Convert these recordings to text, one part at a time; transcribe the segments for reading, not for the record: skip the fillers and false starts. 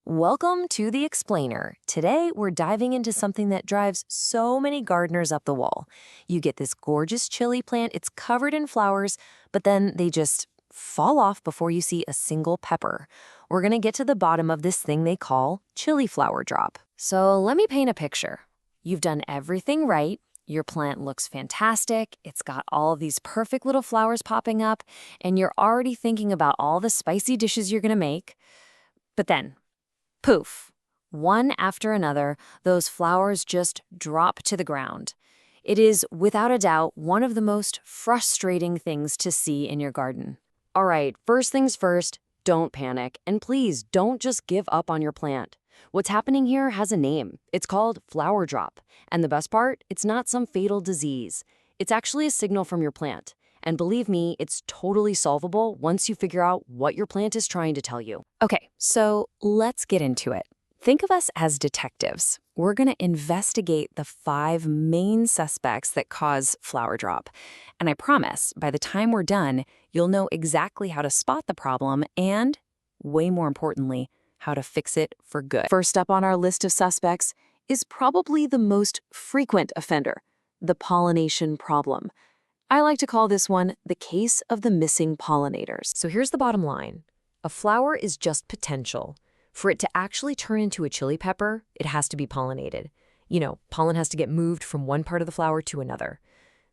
Welcome to The Explainer. Today, we're diving into something that drives so many gardeners up the wall. You get this gorgeous chili plant, it's covered in flowers, but then they just fall off before you see a single pepper. We're going to get to the bottom of this thing they call chili flower drop. So let me paint a picture. You've done everything right. Your plant looks fantastic. It's got all of these perfect little flowers popping up, and you're already thinking about all the spicy dishes you're going to make. But then, poof, one after another, those flowers just drop to the ground. It is, without a doubt, one of the most frustrating things to see in your garden. All right, first things first, don't panic, and please don't just give up on your plant. What's happening here has a name. It's called flower drop. And the best part, it's not some fatal disease. It's actually a signal from your plant. And believe me, it's totally solvable once you figure out what your plant is trying to tell you. Okay, so let's get into it. Think of us as detectives. We're going to investigate the 5 main suspects that cause flower drop. And I promise, by the time we're done, you'll know exactly how to spot the problem and, way more importantly, how to fix it for good. First up on our list of suspects is probably the most frequent offender, the pollination problem. I like to call this one the case of the missing pollinators. So here's the bottom line. A flower is just potential. For it to actually turn into a chili pepper, it has to be pollinated. You know, pollen has to get moved from one part of the flower to another.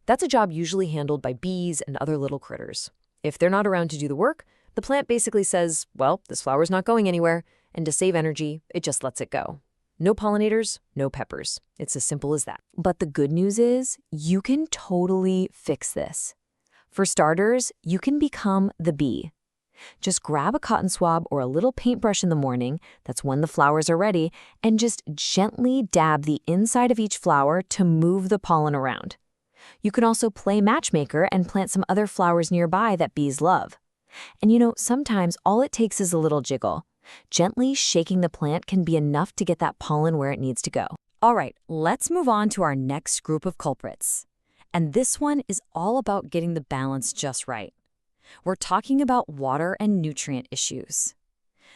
That's a job usually handled by bees and other little critters. If they're not around to do the work, the plant basically says, well, this flower's not going anywhere, and to save energy, it just lets it go. No pollinators, no peppers. It's as simple as that. But the good news is, you can totally fix this. For starters, you can become the bee. Just grab a cotton swab or a little paintbrush in the morning, that's when the flowers are ready, and just gently dab the inside of each flower to move the pollen around. You can also play matchmaker and plant some other flowers nearby that bees love. And you know, sometimes all it takes is a little jiggle. Gently shaking the plant can be enough to get that pollen where it needs to go. All right, let's move on to our next group of culprits. And this one is all about getting the balance just right. We're talking about water and nutrient issues.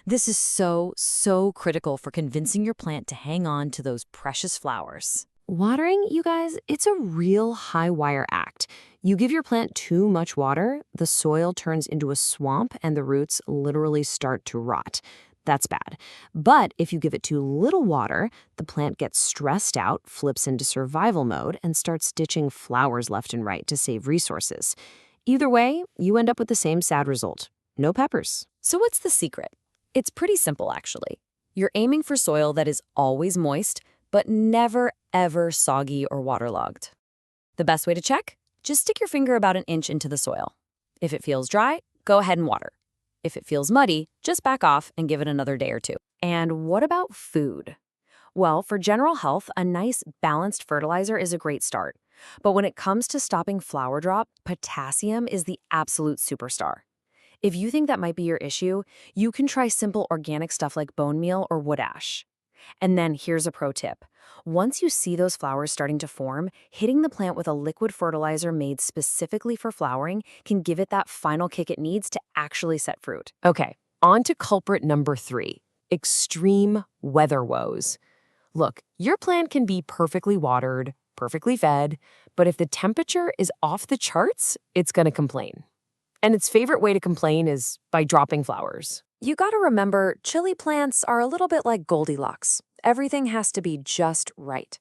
This is so critical for convincing your plant to hang on to those precious flowers. Watering, you guys, it's a real high-wire act. You give your plant too much water, the soil turns into a swamp and the roots literally start to rot. That's bad. But if you give it too little water, the plant gets stressed out, flips into survival mode, and starts ditching flowers left and right to save resources. Either way, you end up with the same sad result. No peppers. So what's the secret? It's pretty simple, actually. You're aiming for soil that is always moist, but never, ever soggy or waterlogged. The best way to check? Just stick your finger about an inch into the soil. If it feels dry, go ahead and water. If it feels muddy, just back off and give it another day or two. And what about food? Well, for general health, a nice, balanced fertilizer is a great start. But when it comes to stopping flower drop, potassium is the absolute superstar. If you think that might be your issue, you can try simple organic stuff like bone meal or wood ash. And then here's a pro tip. Once you see those flowers starting to form, hitting the plant with a liquid fertilizer made specifically for flowering can give it that final kick it needs to actually set fruit. Okay, on to culprit number 3, extreme weather woes. Look, your plant can be perfectly watered, perfectly fed, but if the temperature is off the charts, it's going to complain. And its favorite way to complain is by dropping flowers. You gotta remember, chili plants are a little bit like Goldilocks. Everything has to be just right.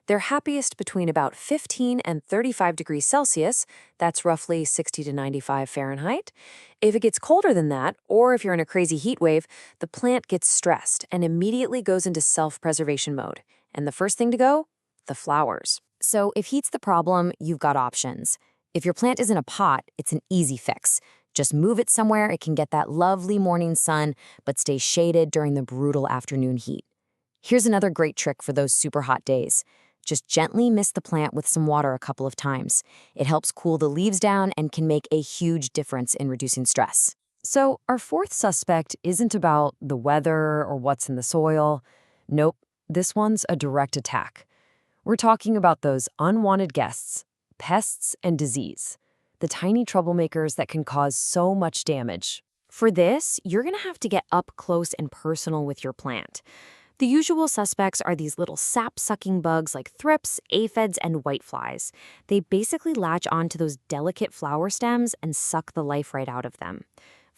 They're happiest between about 15 and 35 degrees Celsius, that's roughly 60 to 95 Fahrenheit. If it gets colder than that, or if you're in a crazy heat wave, the plant gets stressed and immediately goes into self-preservation mode. And the first thing to go? The flowers. So if heat's the problem, you've got options. If your plant is in a pot, it's an easy fix. Just move it somewhere it can get that lovely morning sun, but stay shaded during the brutal afternoon heat. Here's another great trick for those super hot days. Just gently mist the plant with some water a couple of times. It helps cool the leaves down and can make a huge difference in reducing stress. So our 4th suspect isn't about the weather or what's in the soil. Nope, this one's a direct attack. We're talking about those unwanted guests, pests and disease. The tiny troublemakers that can cause so much damage. For this, you're going to have to get up close and personal with your plant. The usual suspects are these little sap-sucking bugs like thrips, aphids, and whiteflies. They basically latch onto those delicate flower stems and suck the life right out of them.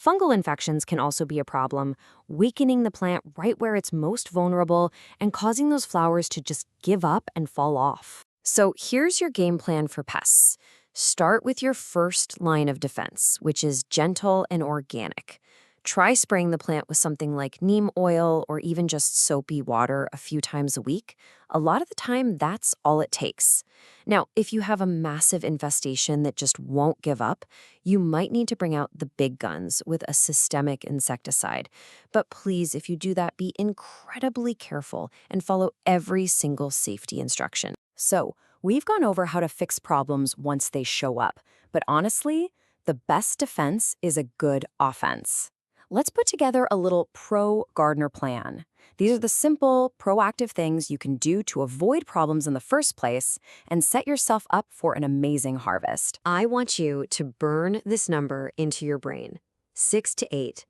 Fungal infections can also be a problem, weakening the plant right where it's most vulnerable and causing those flowers to just give up and fall off. So here's your game plan for pests. Start with your first line of defense, which is gentle and organic. Try spraying the plant with something like neem oil or even just soapy water a few times a week. A lot of the time, that's all it takes. Now, if you have a massive infestation that just won't give up, you might need to bring out the big guns with a systemic insecticide. But please, if you do that, be incredibly careful and follow every single safety instruction. So, we've gone over how to fix problems once they show up. But honestly, the best defense is a good offense. Let's put together a little pro-gardener plan. These are the simple, proactive things you can do to avoid problems in the first place and set yourself up for an amazing harvest. I want you to burn this number into your brain. 6 to 8.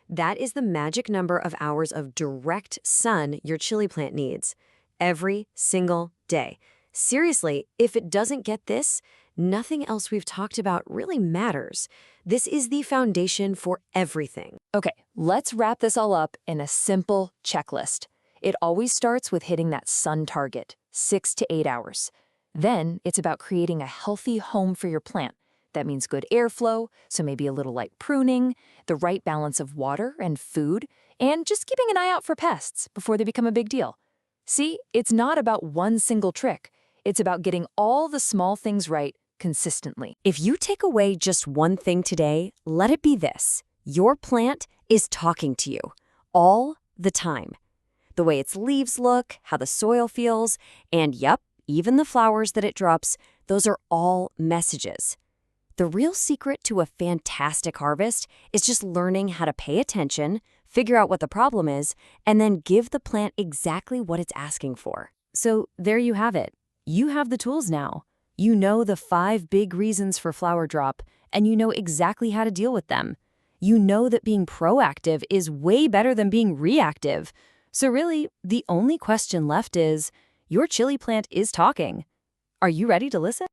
That is the magic number of hours of direct sun your chili plant needs every single day. Seriously, if it doesn't get this, nothing else we've talked about really matters. This is the foundation for everything. Okay, let's wrap this all up in a simple checklist. It always starts with hitting that sun target, 6 to 8 hours. Then it's about creating a healthy home for your plant. That means good airflow, so maybe a little light pruning, the right balance of water and food, and just keeping an eye out for pests before they become a big deal. See, it's not about one single trick. It's about getting all the small things right consistently. If you take away just one thing today, let it be this. Your plant is talking to you all the time. The way its leaves look, how the soil feels, and yep, even the flowers that it drops, those are all messages. The real secret to a fantastic harvest is just learning how to pay attention, figure out what the problem is, and then give the plant exactly what it's asking for. So there you have it. You have the tools now. You know the 5 big reasons for flower drop, and you know exactly how to deal with them. You know that being proactive is way better than being reactive. So really, the only question left is, your chili plant is talking. Are you ready to listen?